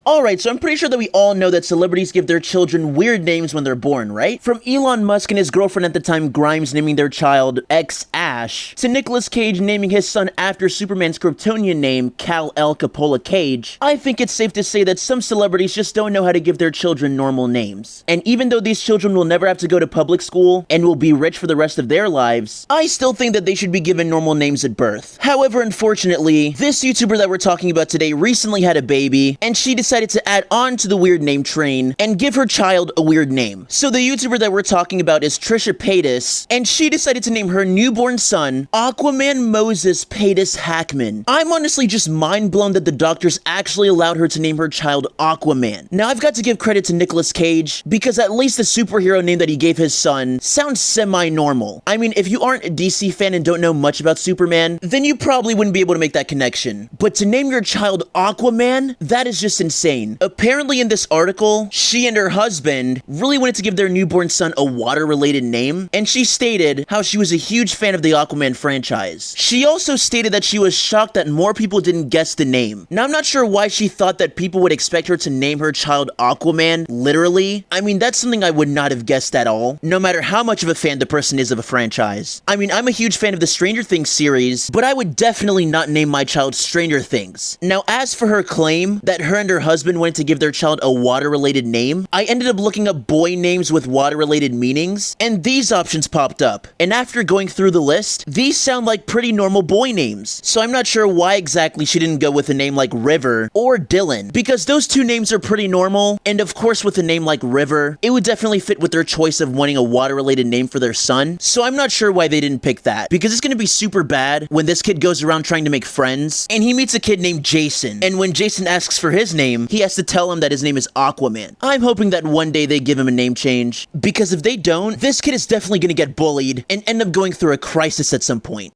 Alright, so I'm pretty sure that we all know that celebrities give their children weird names when they're born, right? From Elon Musk and his girlfriend at the time, Grimes, naming their child X-Ash, to Nicolas Cage naming his son after Superman's Kryptonian name, Kal-El Coppola Cage. I think it's safe to say that some celebrities just don't know how to give their children normal names. And even though these children will never have to go to public school and will be rich for the rest of their lives, I still think that they should be given normal names at birth. However, unfortunately, this YouTuber that we're talking about today recently had a baby, and she decided to add on to the weird name train and give her child a weird name. So the YouTuber that we're talking about is Trisha Paytas, and she decided to name her newborn son Aquaman Moses Paytas Hackman. I'm honestly just mind blown that the doctors actually allowed her to name her child Aquaman. Now I've got to give credit to Nicolas Cage, because at least the superhero name that he gave his son sounds semi-normal. I mean, if you aren't a DC fan and don't know much about Superman, then you probably wouldn't be able to make that connection. But to name your child Aquaman, that is just insane. Apparently in this article, she and her husband really wanted to give their newborn son a water-related name, and she stated how she was a huge fan of the Aquaman franchise. She also stated that she was shocked that more people didn't guess the name. Now I'm not sure why she thought that people would expect her to name her child Aquaman, literally. I mean, that's something I would not have guessed at all, no matter how much of a fan the person is of a franchise. I mean, I'm a huge fan of the Stranger Things series, but I would definitely not name my child Stranger Things. Now, as for her claim that her and her husband wanted to give their child a water-related name, I ended up looking up boy names with water-related meanings, and these options popped up. And after going through the list, these sound like pretty normal boy names. So I'm not sure why exactly she didn't go with a name like River or Dylan, because those two names are pretty normal, and of course with a name like River, it would definitely fit with their choice of wanting a water-related name for their son. So I'm not sure why they didn't pick that, because it's gonna be super bad when this kid goes around trying to make friends, and he meets a kid named Jason, and when Jason asks for his name, he has to tell him that his name is Aquaman. I'm hoping that one day they give him a name change, because if they don't, this kid is definitely gonna get bullied and end up going through a crisis at some point.